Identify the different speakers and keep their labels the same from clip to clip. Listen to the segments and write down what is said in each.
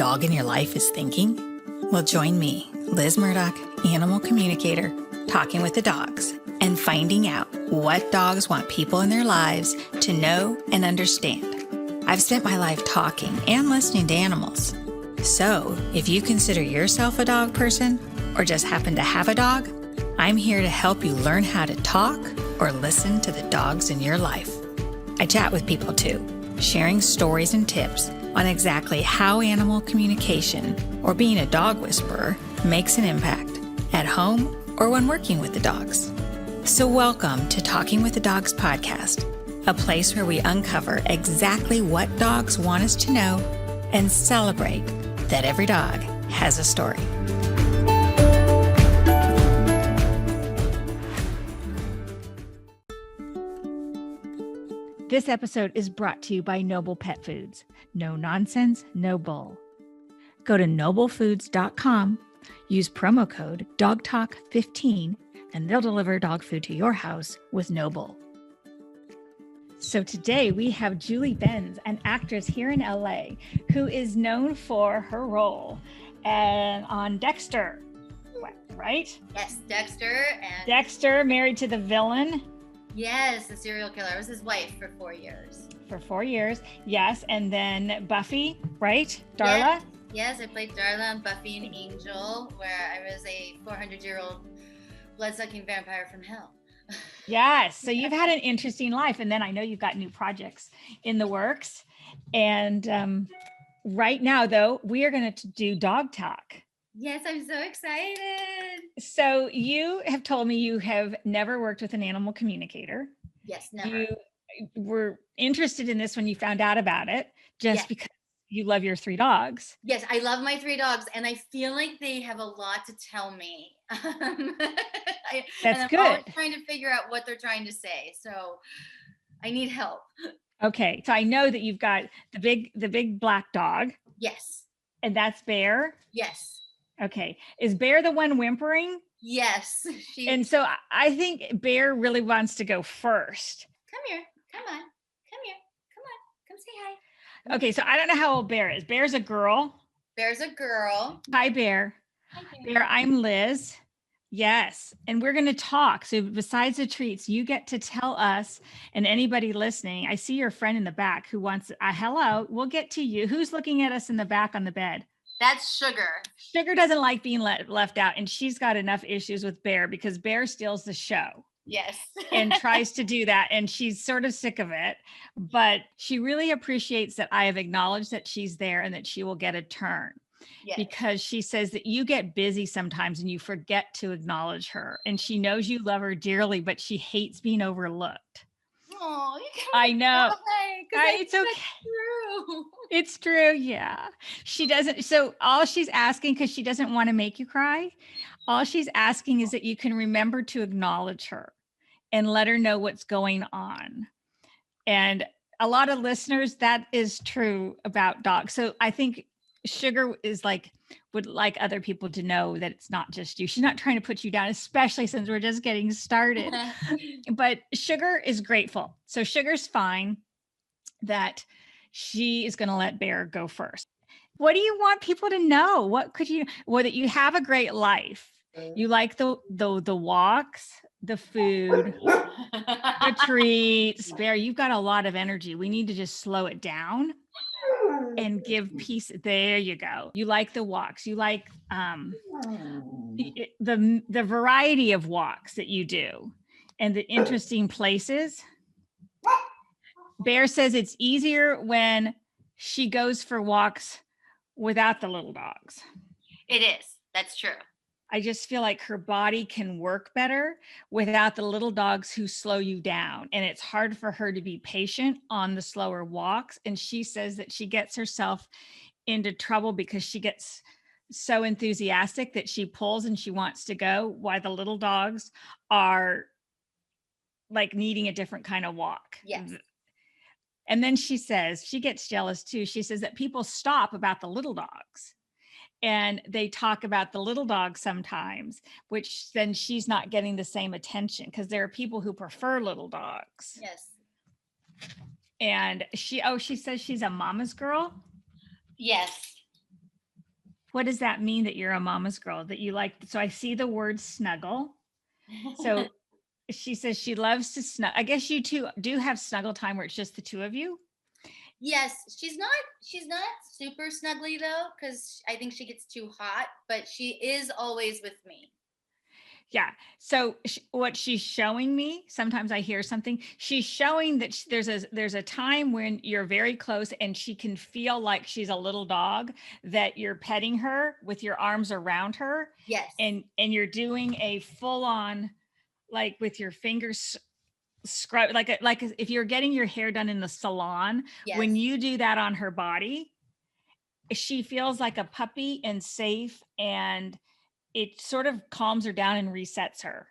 Speaker 1: dog in your life is thinking? Well, join me, Liz Murdoch, animal communicator, talking with the dogs and finding out what dogs want people in their lives to know and understand. I've spent my life talking and listening to animals. So if you consider yourself a dog person or just happen to have a dog, I'm here to help you learn how to talk or listen to the dogs in your life. I chat with people too, sharing stories and tips on exactly how animal communication or being a dog whisperer makes an impact at home or when working with the dogs. So welcome to Talking with the Dogs podcast, a place where we uncover exactly what dogs want us to know and celebrate that every dog has a story. This episode is brought to you by Noble Pet Foods. No nonsense, no bull. Go to noblefoods.com, use promo code DOGTALK15, and they'll deliver dog food to your house with no bull. So today we have Julie Benz, an actress here in LA, who is known for her role on Dexter, right?
Speaker 2: Yes, Dexter.
Speaker 1: Dexter, married to the villain.
Speaker 2: Yes, the serial killer. I was his wife for 4 years.
Speaker 1: For 4 years, yes. And then Buffy, right? Darla?
Speaker 2: Yes, I played Darla on Buffy and Angel, where I was a 400-year-old blood-sucking vampire from hell.
Speaker 1: Yes. So you've had an interesting life. And then I know you've got new projects in the works. And right now, though, we are going to do dog talk.
Speaker 2: Yes, I'm so excited.
Speaker 1: So you have told me you have never worked with an animal communicator.
Speaker 2: Yes, never.
Speaker 1: You were interested in this when you found out about it, just because you love your 3 dogs.
Speaker 2: Yes, I love my 3 dogs, and I feel like they have a lot to tell me.
Speaker 1: That's good.
Speaker 2: I'm always trying to figure out what they're trying to say, so I need help.
Speaker 1: Okay, so I know that you've got the big black dog.
Speaker 2: Yes.
Speaker 1: And that's Bear?
Speaker 2: Yes.
Speaker 1: Okay. Is Bear the one whimpering?
Speaker 2: Yes.
Speaker 1: And so I think Bear really wants to go first.
Speaker 2: Come here. Come on. Come here. Come on. Come say hi.
Speaker 1: Okay. So I don't know how old Bear is. Bear's a girl.
Speaker 2: Bear's a girl.
Speaker 1: Hi, Bear.
Speaker 2: Hi, Bear.
Speaker 1: Bear, I'm Liz. Yes. And we're going to talk. So besides the treats, you get to tell us and anybody listening. I see your friend in the back who wants a hello. We'll get to you. Who's looking at us in the back on the bed?
Speaker 2: That's Sugar.
Speaker 1: Sugar doesn't like being left out, and she's got enough issues with Bear because Bear steals the show.
Speaker 2: Yes.
Speaker 1: And tries to do that, and she's sort of sick of it, but she really appreciates that I have acknowledged that she's there and that she will get a turn. Yes. Because she says that you get busy sometimes and you forget to acknowledge her, and she knows you love her dearly, but she hates being overlooked.
Speaker 2: Oh,
Speaker 1: I know.
Speaker 2: It's okay. True.
Speaker 1: It's true. Yeah. She doesn't. So all she's asking, because she doesn't want to make you cry, all she's asking is that you can remember to acknowledge her and let her know what's going on. And a lot of listeners, that is true about dogs. So I think Sugar would like other people to know that it's not just you. She's not trying to put you down, especially since we're just getting started. But Sugar is grateful. So Sugar's fine that she is going to let Bear go first. What do you want people to know? That you have a great life. You like the walks, the food, the treats. Bear, you've got a lot of energy. We need to just slow it down and give peace. There you go. You like the walks. You like the variety of walks that you do and the interesting places. Bear says it's easier when she goes for walks without the little dogs.
Speaker 2: It is. That's true.
Speaker 1: I just feel like her body can work better without the little dogs who slow you down. And it's hard for her to be patient on the slower walks. And she says that she gets herself into trouble because she gets so enthusiastic that she pulls and she wants to go, while the little dogs are like needing a different kind of walk.
Speaker 2: Yes.
Speaker 1: And then she says, she gets jealous too. She says that people stop about the little dogs. And they talk about the little dog sometimes, which then she's not getting the same attention because there are people who prefer little dogs.
Speaker 2: Yes.
Speaker 1: And she says she's a mama's girl.
Speaker 2: Yes.
Speaker 1: What does that mean that you're a mama's girl, that you like? So I see the word snuggle. So she says she loves to snuggle. I guess you two do have snuggle time where it's just the two of you.
Speaker 2: Yes, she's not super snuggly though, because I think she gets too hot, but she is always with me.
Speaker 1: Yeah. So what she's showing me, sometimes I hear something. She's showing that there's a time when you're very close and she can feel like she's a little dog, that you're petting her with your arms around her,
Speaker 2: Yes.
Speaker 1: and you're doing a full on, like with your fingers scrub, like if you're getting your hair done in the salon.
Speaker 2: Yes.
Speaker 1: When you do that on her body, she feels like a puppy and safe, and it sort of calms her down and resets her.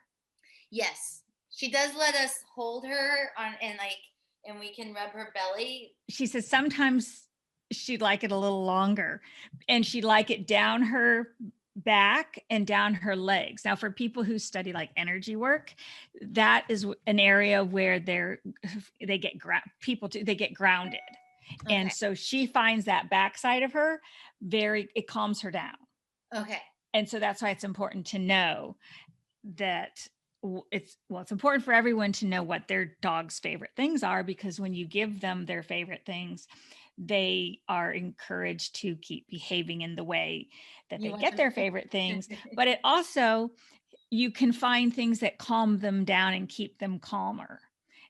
Speaker 2: Yes. She does let us hold her on and we can rub her belly.
Speaker 1: She says sometimes she'd like it a little longer, and she'd like it down her back and down her legs. Now, for people who study like energy work, that is an area where they get grounded.
Speaker 2: Okay.
Speaker 1: And so she finds that backside of her it calms her down.
Speaker 2: Okay.
Speaker 1: And so that's why it's important to know that it's important for everyone to know what their dog's favorite things are, because when you give them their favorite things, they are encouraged to keep behaving in the way that they get their favorite things. But it also, you can find things that calm them down and keep them calmer.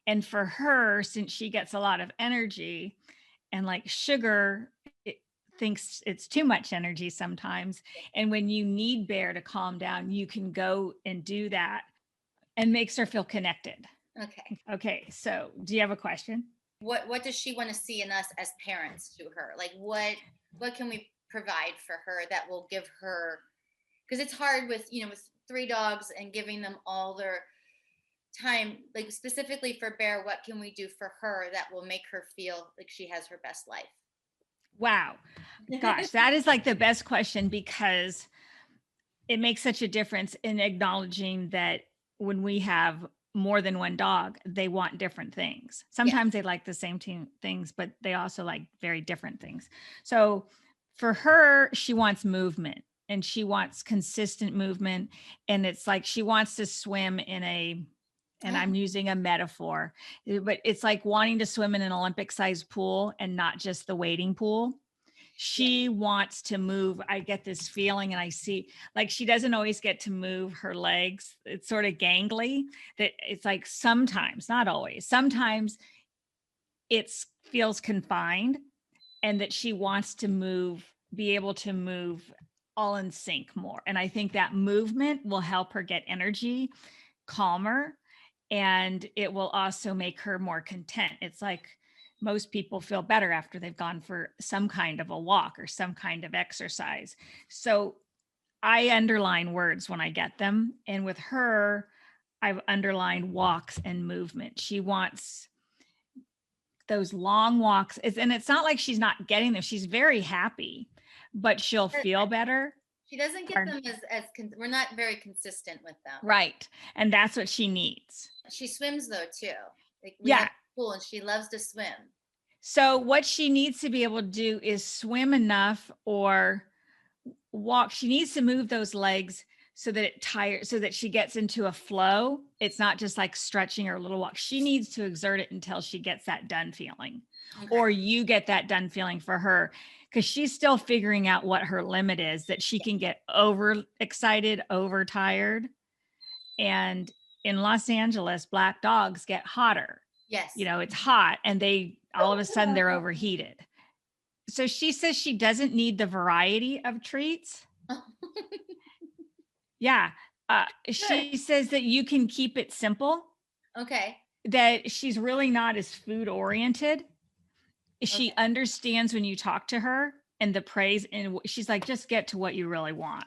Speaker 1: And for her, since she gets a lot of energy, and like sugar, thinks it's too much energy sometimes. And when you need Bear to calm down, you can go and do that, and makes her feel connected.
Speaker 2: Okay.
Speaker 1: Okay. So do you have a question?
Speaker 2: What does she want to see in us as parents to her? Like what can we provide for her that will give her, because it's hard with with 3 dogs and giving them all their time, like specifically for Bear, what can we do for her that will make her feel like she has her best life?
Speaker 1: Wow. Gosh, that is like the best question, because it makes such a difference in acknowledging that when we have more than one dog, they want different things. Sometimes they like the same things, but they also like very different things. So for her, she wants movement, and she wants consistent movement. And it's like she wants to swim and I'm using a metaphor, but it's like wanting to swim in an Olympic sized pool and not just the wading pool. She wants to move. I get this feeling, and I see like she doesn't always get to move her legs. It's sort of gangly, that it's like sometimes, not always, sometimes it feels confined, and that she wants to move, be able to move all in sync more. And I think that movement will help her get energy, calmer, and it will also make her more content. It's like most people feel better after they've gone for some kind of a walk or some kind of exercise. So I underline words when I get them. And with her, I've underlined walks and movement. She wants those long walks. And it's not like she's not getting them. She's very happy, but she'll feel better.
Speaker 2: She doesn't get them we're not very consistent with them.
Speaker 1: Right. And that's what she needs.
Speaker 2: She swims though too. Like we have a pool and she loves to swim.
Speaker 1: So what she needs to be able to do is swim enough or walk. She needs to move those legs so that she gets into a flow. It's not just like stretching or a little walk. She needs to exert it until she gets that done feeling, or you get that done feeling for her, because she's still figuring out what her limit is, that she can get overexcited, overtired. And in Los Angeles, black dogs get hotter.
Speaker 2: Yes.
Speaker 1: It's hot, and all of a sudden they're overheated. So she says she doesn't need the variety of treats. Yeah. She says that you can keep it simple.
Speaker 2: Okay.
Speaker 1: That she's really not as food oriented. She understands when you talk to her and the praise, and she's like, just get to what you really want.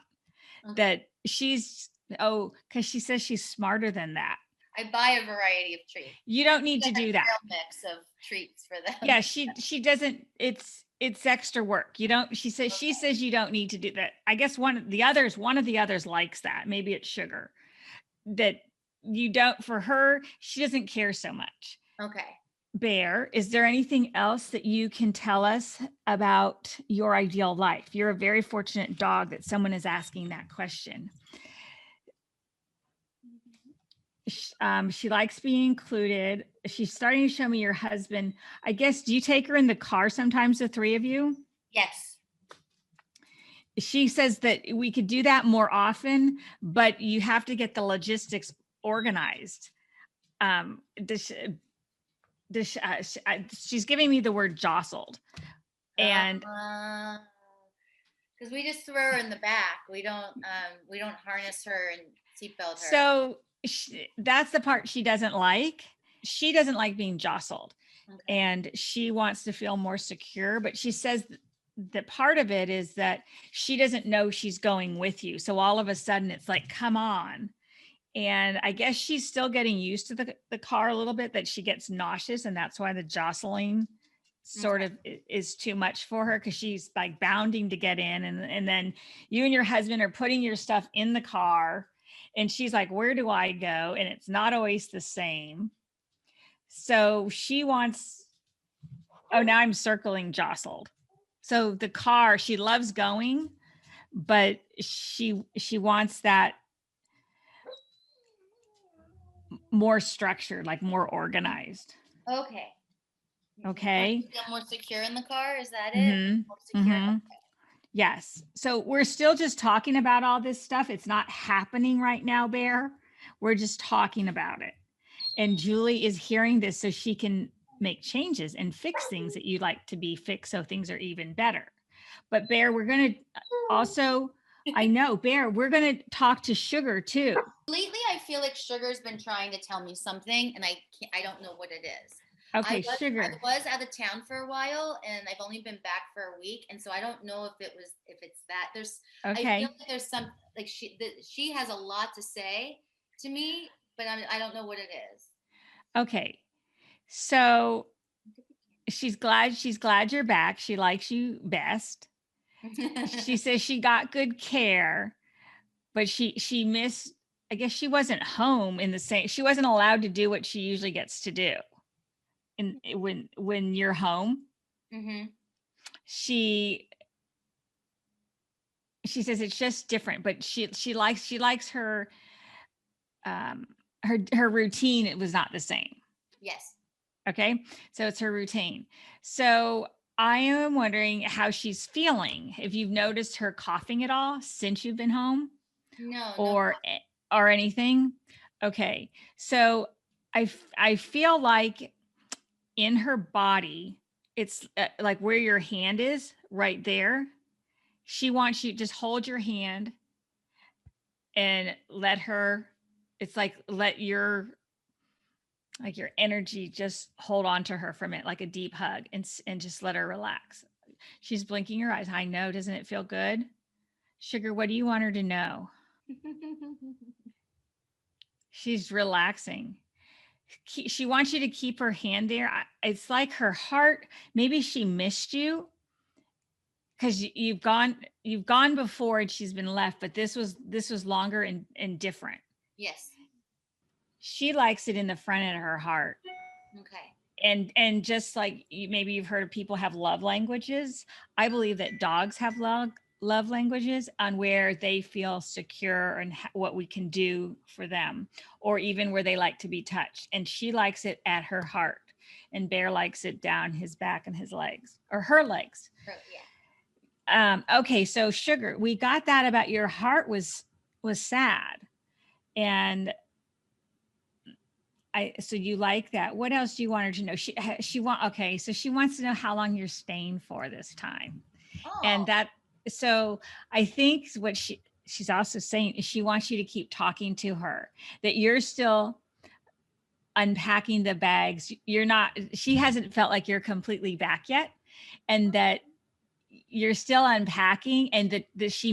Speaker 1: That because she says she's smarter than that.
Speaker 2: I buy a variety of treats.
Speaker 1: You don't need to do that.
Speaker 2: Mix of treats for them.
Speaker 1: Yeah, she doesn't. It's extra work. You don't. She says you don't need to do that. I guess one of the others likes that. Maybe it's sugar. That you don't. For her, she doesn't care so much.
Speaker 2: Okay.
Speaker 1: Bear, is there anything else that you can tell us about your ideal life? You're a very fortunate dog that someone is asking that question. She likes being included. She's starting to show me your husband. I guess, do you take her in the car sometimes, the three of you?
Speaker 2: Yes.
Speaker 1: She says that we could do that more often, but you have to get the logistics organized. This, she's giving me the word jostled. And
Speaker 2: because we just throw her in the back. We don't harness her and seatbelt her.
Speaker 1: so that's the part she doesn't like. She doesn't like being jostled. Okay. And she wants to feel more secure, but she says that part of it is that she doesn't know she's going with you. So all of a sudden it's like, come on. And I guess she's still getting used to the car a little bit, that she gets nauseous, and that's why the jostling sort of is too much for her, because she's like bounding to get in, and then you and your husband are putting your stuff in the car, and she's like, where do I go? And it's not always the same. So she wants, oh, now I'm circling jostled. So the car, she loves going, but she wants that more structured, like more organized.
Speaker 2: Okay.
Speaker 1: Okay.
Speaker 2: Feel more secure in the car. Is that it?
Speaker 1: Mm-hmm.
Speaker 2: More secure.
Speaker 1: Mm-hmm. Okay. Yes. So we're still just talking about all this stuff. It's not happening right now, Bear. We're just talking about it. And Julie is hearing this so she can make changes and fix things that you'd like to be fixed, so things are even better. But Bear, we're going to also, I know, Bear, we're going to talk to Sugar too.
Speaker 2: Lately, I feel like Sugar's been trying to tell me something, and I don't know what it is.
Speaker 1: Okay, Sugar.
Speaker 2: I was out of town for a while, and I've only been back for a week, and so I don't know if it's that.
Speaker 1: Okay.
Speaker 2: I feel like there's some, like she has a lot to say to me, but I don't know what it is.
Speaker 1: Okay. So she's glad you're back. She likes you best. She says she got good care, but she missed, I guess she wasn't home in the same, she wasn't allowed to do what she usually gets to do when you're home. Mm-hmm. She says it's just different, but she likes her her routine. It was not the same.
Speaker 2: Yes.
Speaker 1: Okay. So it's her routine. So I am wondering how she's feeling. If you've noticed her coughing at all since you've been home?
Speaker 2: No.
Speaker 1: Or anything? Okay. So I feel like in her body, it's like where your hand is, right there. She wants you to just hold your hand and let her, it's like let your energy just hold on to her for a minute, like a deep hug, and just let her relax. She's blinking her eyes. I know. Doesn't it feel good? Sugar, what do you want her to know? She's relaxing. She wants you to keep her hand there. It's like her heart, maybe she missed you because you've gone before and she's been left, but this was longer and different.
Speaker 2: Yes.
Speaker 1: She likes it in the front of her heart.
Speaker 2: Okay.
Speaker 1: And just like maybe you've heard of people have love languages, I believe that dogs have love languages on where they feel secure and what we can do for them, or even where they like to be touched. And she likes it at her heart, and Bear likes it down his back and his legs, or her legs. Yeah. Okay, so Sugar, we got that about your heart was sad, and so you like that. What else do you want her to know? She wants to know how long you're staying for this time. Oh. And so I think what she's also saying is she wants you to keep talking to her, that you're still unpacking the bags. She hasn't felt like you're completely back yet, and that you're still unpacking, and that she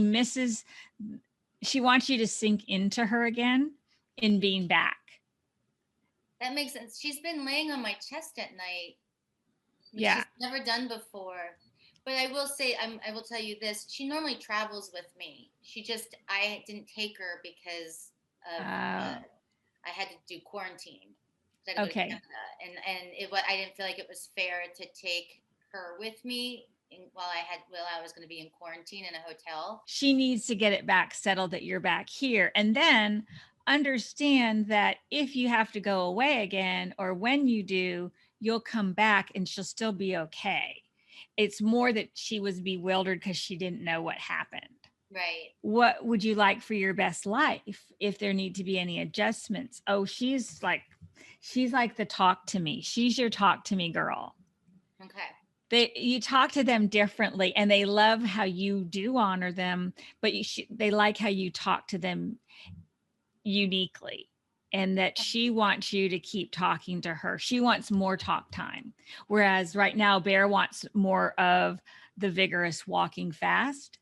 Speaker 1: wants you to sink into her again in being back.
Speaker 2: That makes sense. She's been laying on my chest at night.
Speaker 1: Yeah.
Speaker 2: She's never done before. But I will say, I will tell you this. She normally travels with me. I didn't take her because of, I had to do quarantine. 'cause I go to
Speaker 1: Okay.
Speaker 2: Canada, and I didn't feel like it was fair to take her with me while I was going to be in quarantine in a hotel.
Speaker 1: She needs to get it back settled that you're back here. And then understand that if you have to go away again, or when you do, you'll come back and she'll still be okay. It's more that she was bewildered because she didn't know what happened.
Speaker 2: Right.
Speaker 1: What would you like for your best life? If there need to be any adjustments? Oh, she's like the talk to me. She's your talk to me girl.
Speaker 2: Okay.
Speaker 1: You talk to them differently, and they love how you do honor them, but they like how you talk to them uniquely, and that she wants you to keep talking to her. She wants more talk time, whereas right now Bear wants more of the vigorous walking fast,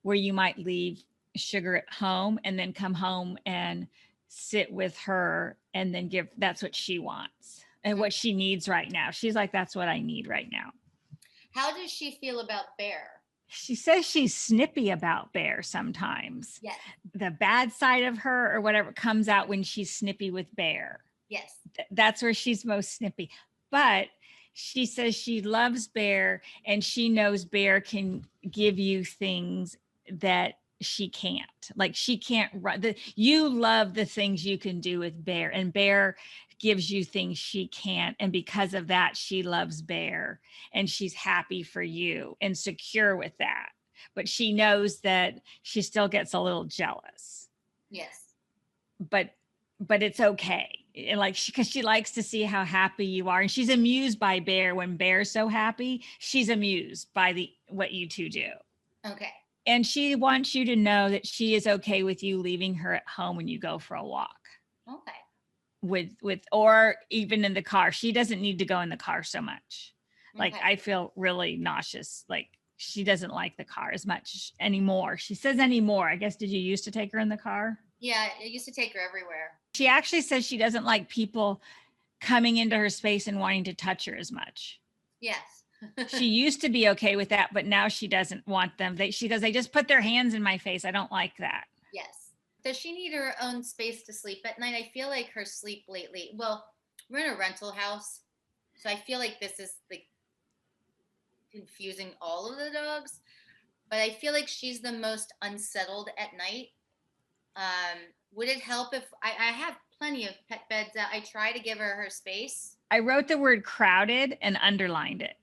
Speaker 1: where you might leave Sugar at home and then come home and sit with her, and then that's what she wants and what she needs right now. She's like, that's what I need right now.
Speaker 2: How does she feel about Bear?
Speaker 1: She says she's snippy about Bear sometimes.
Speaker 2: Yes.
Speaker 1: The bad side of her or whatever comes out when she's snippy with Bear.
Speaker 2: Yes.
Speaker 1: That's where she's most snippy. But she says she loves Bear, and she knows Bear can give you things that she can't. Like she can't run. You love the things you can do with Bear, and Bear gives you things she can't. And because of that, she loves Bear, and she's happy for you and secure with that. But she knows that she still gets a little jealous.
Speaker 2: Yes.
Speaker 1: But it's okay. And like because she likes to see how happy you are, and she's amused by Bear. When Bear's so happy, she's amused by what you two do.
Speaker 2: Okay.
Speaker 1: And she wants you to know that she is okay with you leaving her at home when you go for a walk.
Speaker 2: Okay.
Speaker 1: With or even in the car. She doesn't need to go in the car so much. Like I feel really nauseous. Like she doesn't like the car as much anymore. She says anymore. I guess, did you used to take her in the car?
Speaker 2: Yeah, I used to take her everywhere.
Speaker 1: She actually says she doesn't like people coming into her space and wanting to touch her as much.
Speaker 2: Yes.
Speaker 1: She used to be okay with that, but now she doesn't want them. She goes, they just put their hands in my face. I don't like that.
Speaker 2: Yes. Does she need her own space to sleep at night? I feel like her sleep lately. Well, we're in a rental house, so I feel like this is like confusing all of the dogs. But I feel like she's the most unsettled at night. Would it help if I have plenty of pet beds that I try to give her space?
Speaker 1: I wrote the word crowded and underlined it.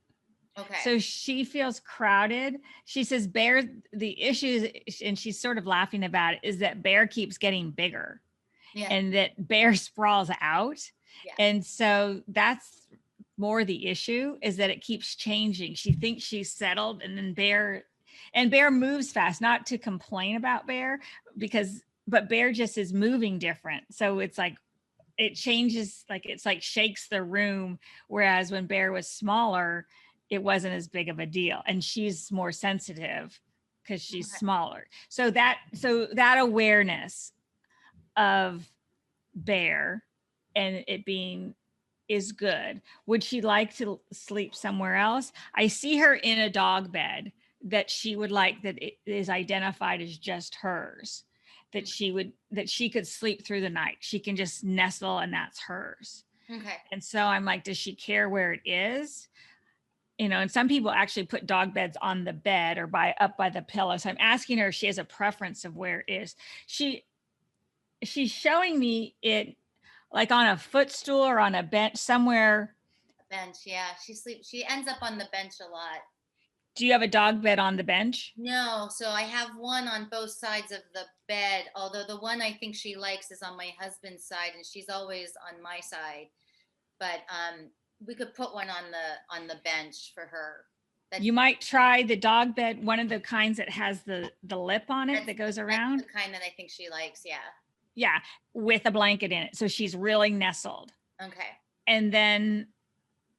Speaker 2: Okay.
Speaker 1: So she feels crowded. She says Bear, the issue is, and she's sort of laughing about it, is that Bear keeps getting bigger. Yeah. And that Bear sprawls out. Yeah. And so that's more the issue, is that it keeps changing. She thinks she's settled, and then Bear moves fast, not to complain about Bear, but Bear just is moving different. So it's like, it changes, like it's like shakes the room. Whereas when Bear was smaller, it wasn't as big of a deal. And she's more sensitive because she's smaller. So that awareness of Bear and it being is good. Would she like to sleep somewhere else? I see her in a dog bed that she would like, that it is identified as just hers, that she could sleep through the night. She can just nestle and that's hers. Okay. And so I'm like, does she care where it is? You know, and some people actually put dog beds on the bed or up by the pillow. So I'm asking her if she has a preference of where it is. She's showing me it like on a footstool or on a bench somewhere.
Speaker 2: A bench, yeah. She ends up on the bench a lot.
Speaker 1: Do you have a dog bed on the bench?
Speaker 2: No, so I have one on both sides of the bed, although the one I think she likes is on my husband's side, and she's always on my side. But we could put one on the bench for her.
Speaker 1: You might try the dog bed, one of the kinds that has the lip on it that goes around.
Speaker 2: That's the kind that I think she likes, yeah.
Speaker 1: Yeah, with a blanket in it. So she's really nestled.
Speaker 2: Okay.
Speaker 1: And then,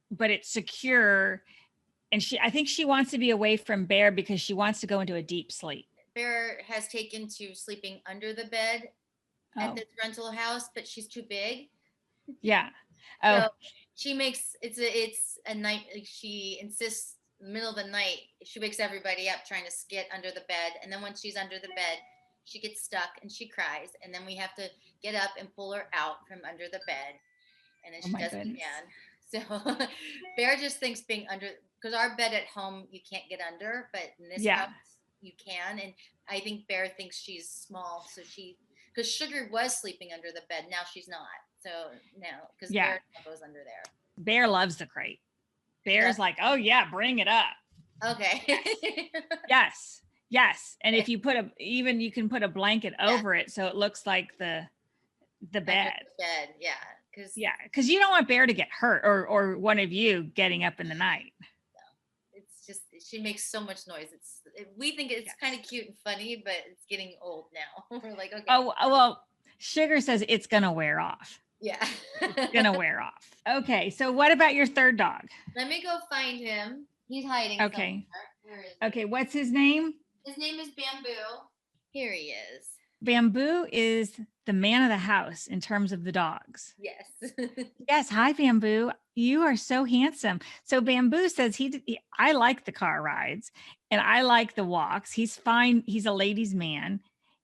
Speaker 1: but it's secure. And I think she wants to be away from Bear because she wants to go into a deep sleep.
Speaker 2: Bear has taken to sleeping under the bed at this rental house, but she's too big.
Speaker 1: Yeah.
Speaker 2: Oh. So she makes it's a night. She insists middle of the night. She wakes everybody up trying to get under the bed, and then when she's under the bed, she gets stuck and she cries, and then we have to get up and pull her out from under the bed. and then
Speaker 1: Oh
Speaker 2: she
Speaker 1: my
Speaker 2: does it
Speaker 1: goodness.
Speaker 2: again. So Bear just thinks being under, because our bed at home you can't get under, but in this
Speaker 1: Yeah.
Speaker 2: house you can. And I think Bear thinks she's small, so because Sugar was sleeping under the bed, now she's not. So no, because
Speaker 1: Yeah.
Speaker 2: Bear goes under there.
Speaker 1: Bear loves the crate. Bear's like, oh yeah, bring it up.
Speaker 2: Okay.
Speaker 1: Yes. Yes. And if you you can put a blanket over it so it looks like the bed.
Speaker 2: Under the bed, yeah.
Speaker 1: Yeah, because you don't want Bear to get hurt or one of you getting up in the night.
Speaker 2: It's just, she makes so much noise. We think it's kind of cute and funny, but it's getting old now. We're like, okay.
Speaker 1: Oh, well, Sugar says it's gonna wear off.
Speaker 2: Yeah.
Speaker 1: It's gonna wear off. Okay, so what about your third dog?
Speaker 2: Let me go find him. He's hiding
Speaker 1: Okay.
Speaker 2: somewhere. Where is he?
Speaker 1: Okay, what's his name?
Speaker 2: His name is Bamboo. Here he is.
Speaker 1: Bamboo is the man of the house in terms of the dogs.
Speaker 2: Yes.
Speaker 1: Yes. Hi, Bamboo. You are so handsome. So Bamboo says I like the car rides and I like the walks. He's fine. He's a ladies' man.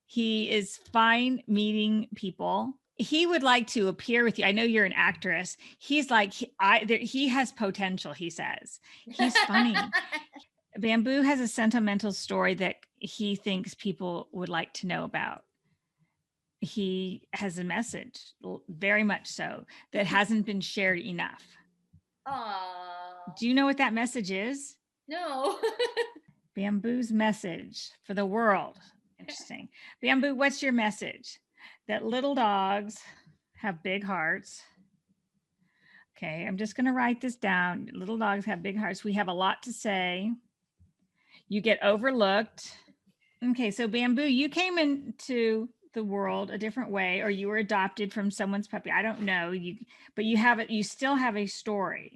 Speaker 1: He is fine meeting people. He would like to appear with you. I know you're an actress. He's like, he has potential, he says. He's funny. Bamboo has a sentimental story that he thinks people would like to know about. He has a message, very much so, that hasn't been shared enough.
Speaker 2: Aww.
Speaker 1: Do you know what that message is?
Speaker 2: No.
Speaker 1: Bamboo's message for the world. Interesting. Bamboo, what's your message? That little dogs have big hearts. Okay, I'm just going to write this down. Little dogs have big hearts. We have a lot to say. You get overlooked. Okay, so Bamboo, you came into the world a different way, or you were adopted from someone's puppy. I don't know. But you have it. You still have a story.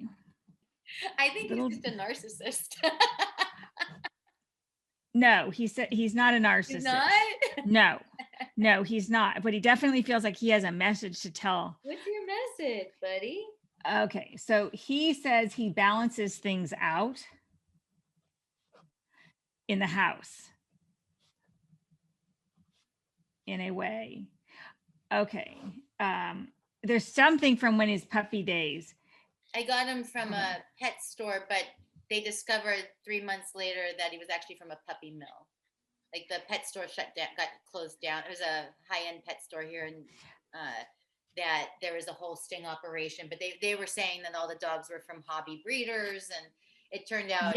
Speaker 2: I think he's just a narcissist.
Speaker 1: No, he said he's not a narcissist.
Speaker 2: He's not?
Speaker 1: No, he's not. But he definitely feels like he has a message to tell.
Speaker 2: What's your message, buddy?
Speaker 1: Okay, so he says he balances things out in the house in a way. Okay. There's something from when his puppy days.
Speaker 2: I got him from a pet store, but they discovered 3 months later that he was actually from a puppy mill. Like the pet store shut down, got closed down. It was a high-end pet store here, and that there was a whole sting operation. But they were saying that all the dogs were from hobby breeders, and it turned out,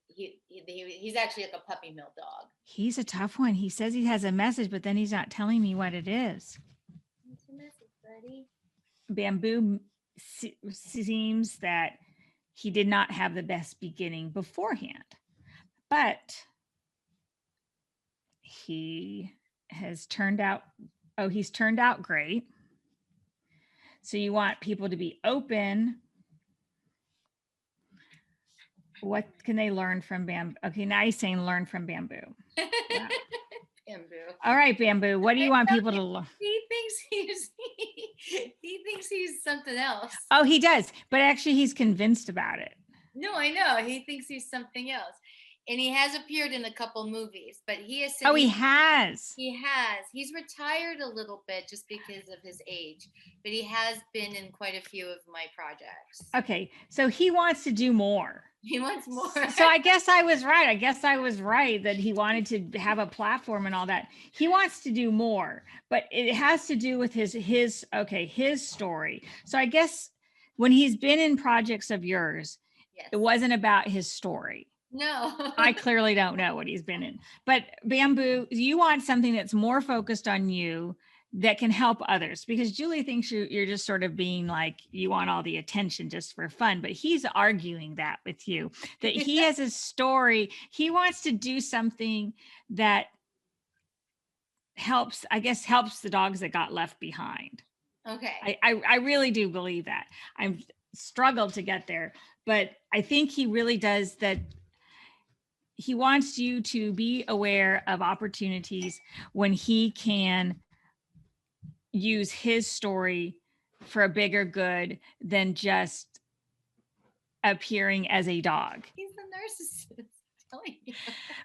Speaker 2: he's actually like a puppy mill dog. He's
Speaker 1: a tough one. He says he has a message, but then he's not telling me what it is.
Speaker 2: What's your message, buddy?
Speaker 1: Bamboo seems that he did not have the best beginning beforehand, but he has turned out, he's turned out great. So you want people to be open. What can they learn from Bamboo? Okay, now he's saying learn from Bamboo. Yeah.
Speaker 2: Bamboo.
Speaker 1: All right, Bamboo. What do you want people to learn?
Speaker 2: He thinks he's something else.
Speaker 1: Oh, he does, but actually he's convinced about it.
Speaker 2: No, I know. He thinks he's something else. And he has appeared in a couple movies, but he has said
Speaker 1: he has.
Speaker 2: He has. He's retired a little bit just because of his age, but he has been in quite a few of my projects.
Speaker 1: Okay, so he wants to do more.
Speaker 2: He wants more.
Speaker 1: So I guess I was right. I guess I was right that he wanted to have a platform and all that. He wants to do more, but it has to do with his story. So I guess when he's been in projects of yours, yes, it wasn't about his story.
Speaker 2: No.
Speaker 1: I clearly don't know what he's been in. But Bamboo, you want something that's more focused on you that can help others, because Julie thinks you're just sort of being like, you want all the attention just for fun, but he's arguing that with you, that he has a story. He wants to do something that helps the dogs that got left behind.
Speaker 2: Okay.
Speaker 1: I really do believe that. I've struggled to get there, but I think he really does that. He wants you to be aware of opportunities when he can use his story for a bigger good than just appearing as a dog.
Speaker 2: He's a narcissist.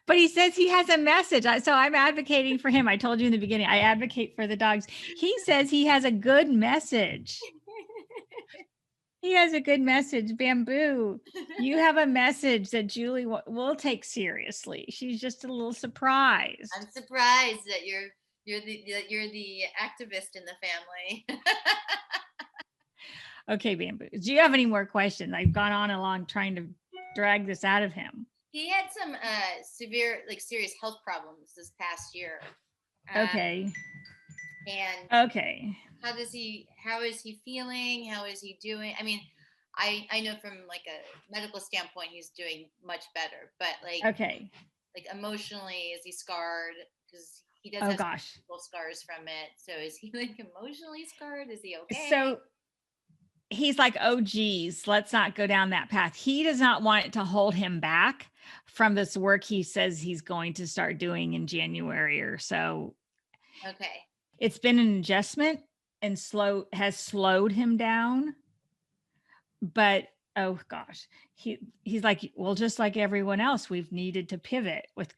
Speaker 1: But he says he has a message. So I'm advocating for him. I told you in the beginning, I advocate for the dogs. He says he has a good message. He has a good message. Bamboo, you have a message that Julie will take seriously. She's just a little surprised.
Speaker 2: I'm surprised that you're the activist in the family.
Speaker 1: Okay, Bamboo. Do you have any more questions? I've gone on along trying to drag this out of him.
Speaker 2: He had some severe, like serious health problems this past year.
Speaker 1: Okay.
Speaker 2: And
Speaker 1: okay.
Speaker 2: how is he feeling? How is he doing? I mean, I know from like a medical standpoint he's doing much better, but
Speaker 1: Okay.
Speaker 2: like emotionally, is he scarred? Because he does
Speaker 1: Oh
Speaker 2: have
Speaker 1: gosh.
Speaker 2: physical scars from it. So is he like emotionally scarred? Is he okay?
Speaker 1: So he's like, oh geez, let's not go down that path. He does not want it to hold him back from this work he says he's going to start doing in January or so.
Speaker 2: Okay.
Speaker 1: It's been an adjustment and has slowed him down. But oh gosh, he's like, well, just like everyone else, we've needed to pivot with,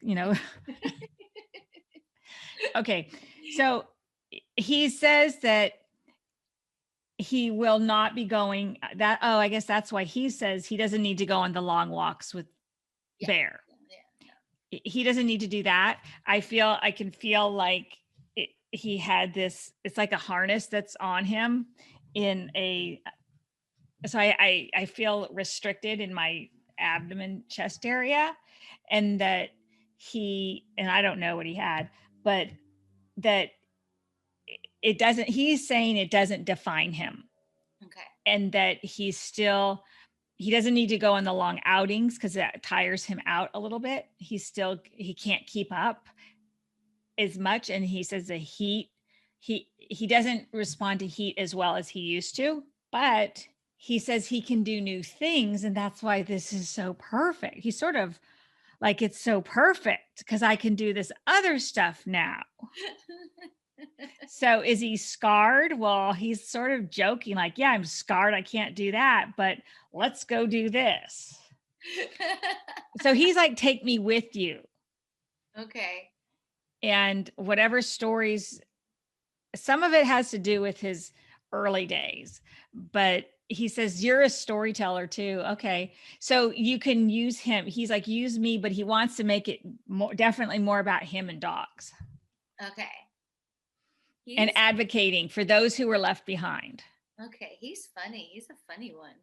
Speaker 1: Okay. So he says that he will not be going that. Oh, I guess that's why he says he doesn't need to go on the long walks with Bear. He doesn't need to do that. I can feel like he had this, it's like a harness that's on him so I feel restricted in my abdomen chest area, and that and I don't know what he had, but that he's saying it doesn't define him.
Speaker 2: Okay.
Speaker 1: And that he doesn't need to go on the long outings because that tires him out a little bit. He can't keep up as much. And he says the heat, he doesn't respond to heat as well as he used to, but he says he can do new things. And that's why this is so perfect. He's sort of like, it's so perfect because I can do this other stuff now. So is he scarred? Well, he's sort of joking like, yeah, I'm scarred. I can't do that, but let's go do this. So he's like, take me with you.
Speaker 2: Okay.
Speaker 1: And whatever stories, some of it has to do with his early days, but he says, you're a storyteller too. Okay. So you can use him. He's like, use me, but he wants to make it definitely more about him and dogs.
Speaker 2: Okay.
Speaker 1: And advocating for those who were left behind.
Speaker 2: Okay. He's funny. He's a funny one.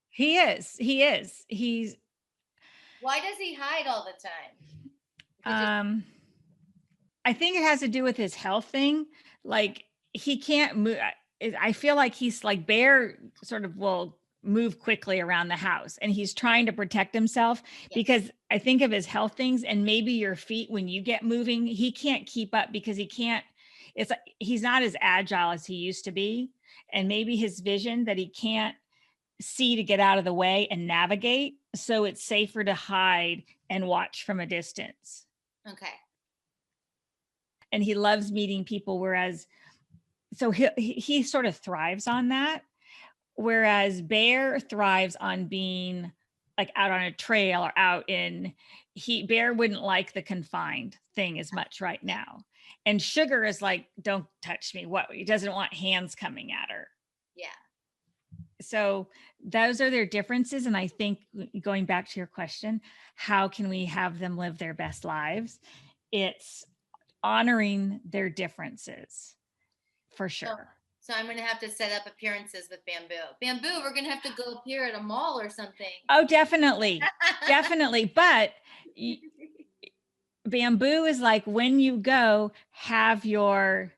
Speaker 1: He is.
Speaker 2: Why does he hide all the time?
Speaker 1: I think it has to do with his health thing. Like he can't move. I feel like he's like Bear sort of will move quickly around the house, and he's trying to protect himself because I think of his health things, and maybe your feet, when you get moving, he can't keep up because he's not as agile as he used to be. And maybe his vision that he can't see to get out of the way and navigate. So it's safer to hide and watch from a distance.
Speaker 2: Okay.
Speaker 1: And he loves meeting people, so he sort of thrives on that. Whereas Bear thrives on being like out on a trail or Bear wouldn't like the confined thing as much right now. And Sugar is like, don't touch me. He doesn't want hands coming at her.
Speaker 2: Yeah.
Speaker 1: So those are their differences. And I think, going back to your question, how can we have them live their best lives? It's honoring their differences, for sure.
Speaker 2: So I'm going to have to set up appearances with Bamboo, we're going to have to go appear at a mall or something.
Speaker 1: Oh, definitely. Definitely. But Bamboo is like, when you go, have your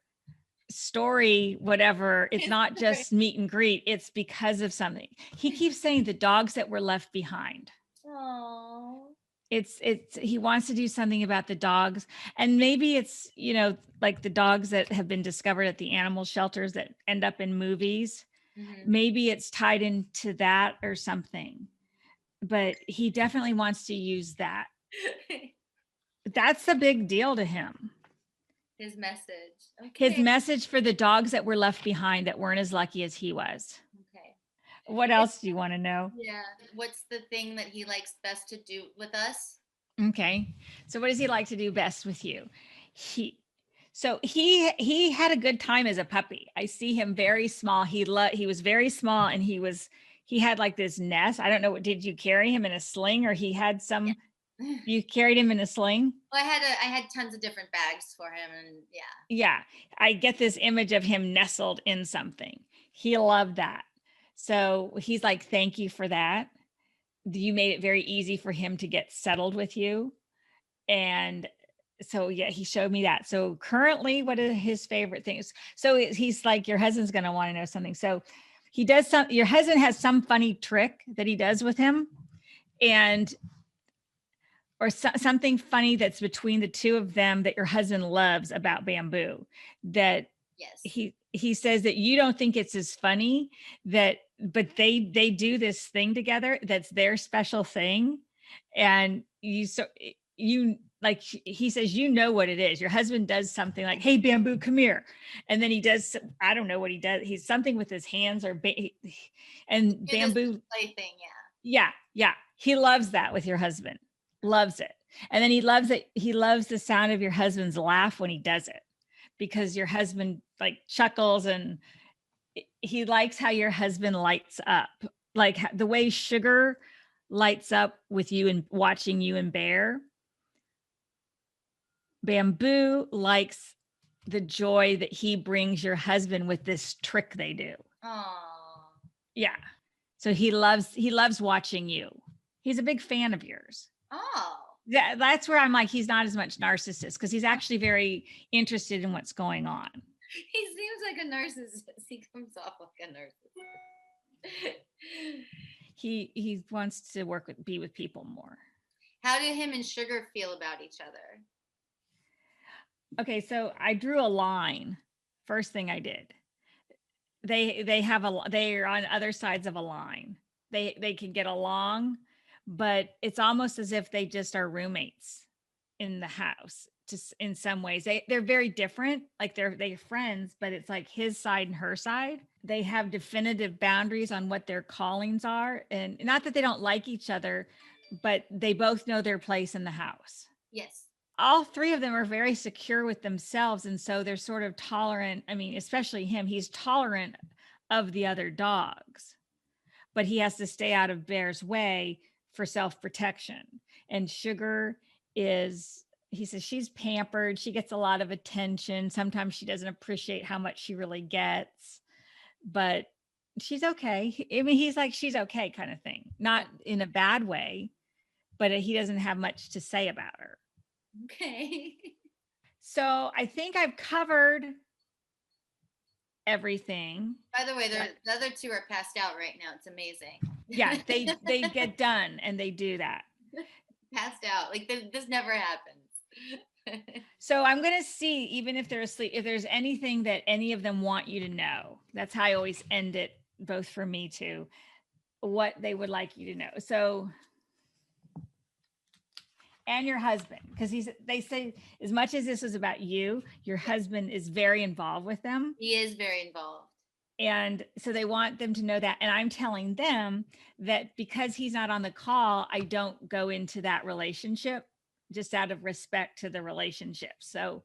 Speaker 1: story, whatever. It's not just meet and greet. It's because of something. He keeps saying the dogs that were left behind.
Speaker 2: Oh.
Speaker 1: He wants to do something about the dogs, and maybe it's, like the dogs that have been discovered at the animal shelters that end up in movies. Mm-hmm. Maybe it's tied into that or something, but he definitely wants to use that. That's a big deal to him.
Speaker 2: His message.
Speaker 1: Okay. His message for the dogs that were left behind that weren't as lucky as he was. Okay. What else do you want to know?
Speaker 2: Yeah. What's the thing that he likes best to do with us?
Speaker 1: Okay. So what does he like to do best with you? So he had a good time as a puppy. I see him very small. He was very small, and he had like this nest. I don't know, what did you carry him in a sling, or he had
Speaker 2: Yeah.
Speaker 1: some, you carried him in a sling?
Speaker 2: Well, I had tons of different bags for him, and yeah.
Speaker 1: Yeah. I get this image of him nestled in something. He loved that. So he's like, thank you for that. You made it very easy for him to get settled with you. And so yeah, he showed me that. So currently, what are his favorite things? So he's like, your husband's going to want to know something. So he does your husband has some funny trick that he does with him, and or something funny that's between the two of them that your husband loves about Bamboo, that
Speaker 2: Yes.
Speaker 1: he says that you don't think it's as funny, that but they do this thing together that's their special thing. And you like, he says, you know what it is. Your husband does something like, hey Bamboo, come here. And then he does, I don't know what he does, he's something with his hands, or and
Speaker 2: Do this
Speaker 1: Bamboo,
Speaker 2: play thing, yeah.
Speaker 1: yeah, he loves that with your husband, loves it. And then he loves the sound of your husband's laugh when he does it, because your husband like chuckles, and he likes how your husband lights up, like the way Sugar lights up with you and watching you and Bear. Bamboo likes the joy that he brings your husband with this trick they do.
Speaker 2: Oh.
Speaker 1: Yeah. So he loves watching you. He's a big fan of yours.
Speaker 2: Oh.
Speaker 1: That's where I'm like, he's not as much narcissist, because he's actually very interested in what's going on.
Speaker 2: He seems like a narcissist. He comes off like a narcissist.
Speaker 1: He wants to be with people more.
Speaker 2: How do him and Sugar feel about each other?
Speaker 1: Okay, so I drew a line. First thing I did. They're on other sides of a line. They can get along, but it's almost as if they just are roommates in the house. Just in some ways, they're very different. Like they're friends, but it's like his side and her side. They have definitive boundaries on what their callings are, and not that they don't like each other, but they both know their place in the house.
Speaker 2: Yes.
Speaker 1: All three of them are very secure with themselves, and so they're sort of tolerant. I mean, especially him, he's tolerant of the other dogs, but he has to stay out of Bear's way for self-protection. And Sugar is, he says, she's pampered, she gets a lot of attention, sometimes she doesn't appreciate how much she really gets, but she's okay. I mean, he's like, she's okay kind of thing, not in a bad way, but he doesn't have much to say about her.
Speaker 2: Okay.
Speaker 1: So I think I've covered everything.
Speaker 2: By the way, the other two are passed out right now. It's amazing.
Speaker 1: Yeah, they get done and they do that.
Speaker 2: Passed out. Like this never happens.
Speaker 1: So I'm going to see, even if they're asleep, if there's anything that any of them want you to know. That's how I always end it, both for me too, what they would like you to know. So, and your husband, because they say, as much as this was about you, your husband is very involved with them.
Speaker 2: He is very involved.
Speaker 1: And so they want them to know that. And I'm telling them that because he's not on the call, I don't go into that relationship, just out of respect to the relationship. So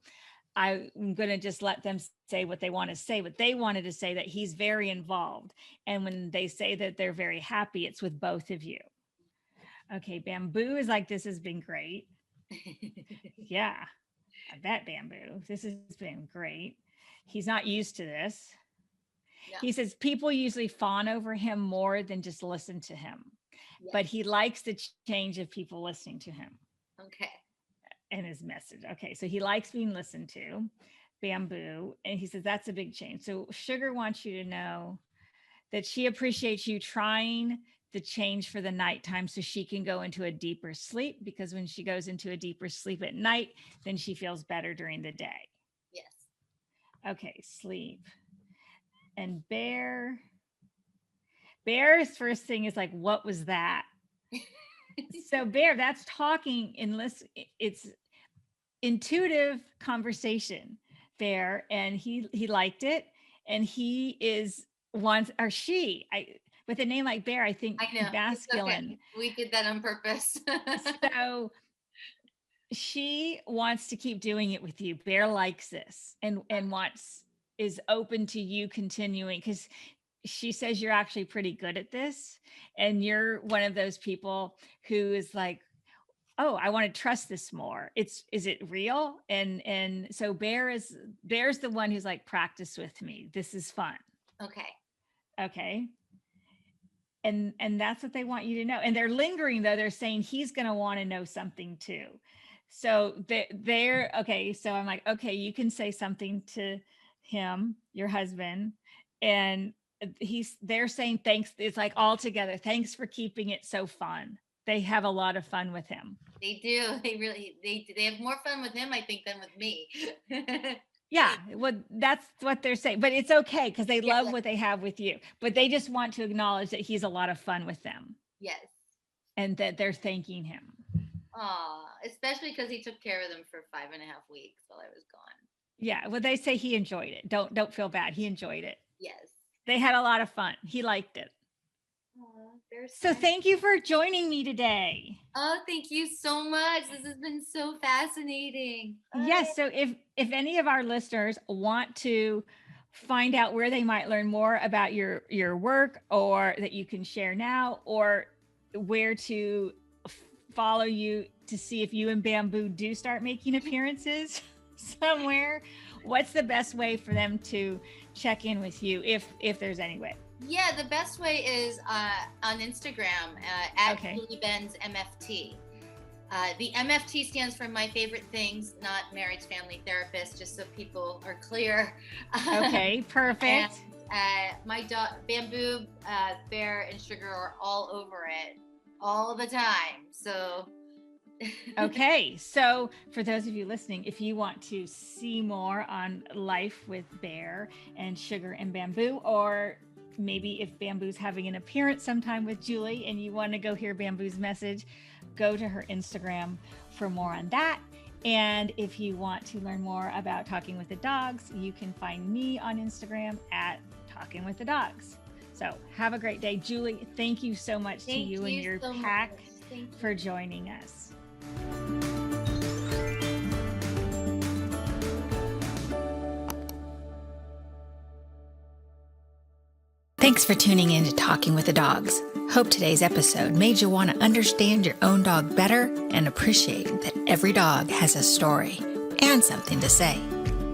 Speaker 1: I'm going to just let them say what they want to say, but they wanted to say that he's very involved. And when they say that they're very happy, it's with both of you. Okay, Bamboo is like, this has been great. Yeah, I bet Bamboo, this has been great. He's not used to this. Yeah. He says people usually fawn over him more than just listen to him, but he likes the change of people listening to him.
Speaker 2: Okay.
Speaker 1: And his message. Okay, so he likes being listened to, Bamboo, and he says that's a big change. So Sugar wants you to know that she appreciates you trying the change for the nighttime so she can go into a deeper sleep, because when she goes into a deeper sleep at night, then she feels better during the day.
Speaker 2: Yes.
Speaker 1: Okay, sleep. And Bear's first thing is like, what was that? So Bear, that's talking it's intuitive conversation, Bear, and he liked it, and he is wants, or she, with a name like Bear, I think masculine.
Speaker 2: Okay. We did that on purpose.
Speaker 1: So she wants to keep doing it with you. Bear likes this and is open to you continuing, because she says you're actually pretty good at this, and you're one of those people who is like, oh, I want to trust this more. Is it real? And so Bear's the one who's like, practice with me. This is fun.
Speaker 2: Okay.
Speaker 1: Okay. And that's what they want you to know. And they're lingering, though. They're saying he's going to want to know something too. So they're okay. So I'm like, okay, you can say something to him, your husband, and they're saying thanks. It's like all together. Thanks for keeping it so fun. They have a lot of fun with him.
Speaker 2: They do. They have more fun with him, I think, than with me.
Speaker 1: Yeah, well, that's what they're saying, but it's okay because they love what they have with you, but they just want to acknowledge that he's a lot of fun with them.
Speaker 2: Yes.
Speaker 1: And that they're thanking him.
Speaker 2: Especially because he took care of them for 5.5 weeks while I was gone.
Speaker 1: Yeah, well, they say he enjoyed it. Don't feel bad. He enjoyed it.
Speaker 2: Yes.
Speaker 1: They had a lot of fun. He liked it. So thank you for joining me today.
Speaker 2: Oh, thank you so much. This has been so fascinating.
Speaker 1: Yes. So if any of our listeners want to find out where they might learn more about your work, or that you can share now, or where to follow you to see if you and Bamboo do start making appearances somewhere, what's the best way for them to check in with you, if there's any way?
Speaker 2: Yeah, the best way is on Instagram at Julie Benz MFT. The MFT stands for My Favorite Things, not Marriage Family Therapist, just so people are clear.
Speaker 1: Okay, perfect.
Speaker 2: And, my dog Bamboo, Bear, and Sugar are all over it all the time. So.
Speaker 1: Okay, so for those of you listening, if you want to see more on life with Bear and Sugar and Bamboo, or maybe if Bamboo's having an appearance sometime with Julie and you want to go hear Bamboo's message, go to her Instagram for more on that. And if you want to learn more about Talking with the Dogs, you can find me on Instagram at Talking with the Dogs. So have a great day. Julie, thank you so much to you and your pack for joining us.
Speaker 3: Thanks for tuning in to Talking with the Dogs. Hope today's episode made you want to understand your own dog better and appreciate that every dog has a story and something to say.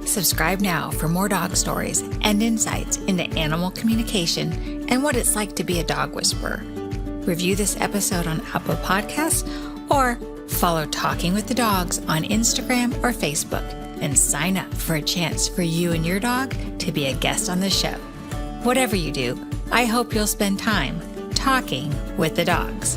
Speaker 3: Subscribe now for more dog stories and insights into animal communication and what it's like to be a dog whisperer. Review this episode on Apple Podcasts or follow Talking with the Dogs on Instagram or Facebook and sign up for a chance for you and your dog to be a guest on the show. Whatever you do, I hope you'll spend time talking with the dogs.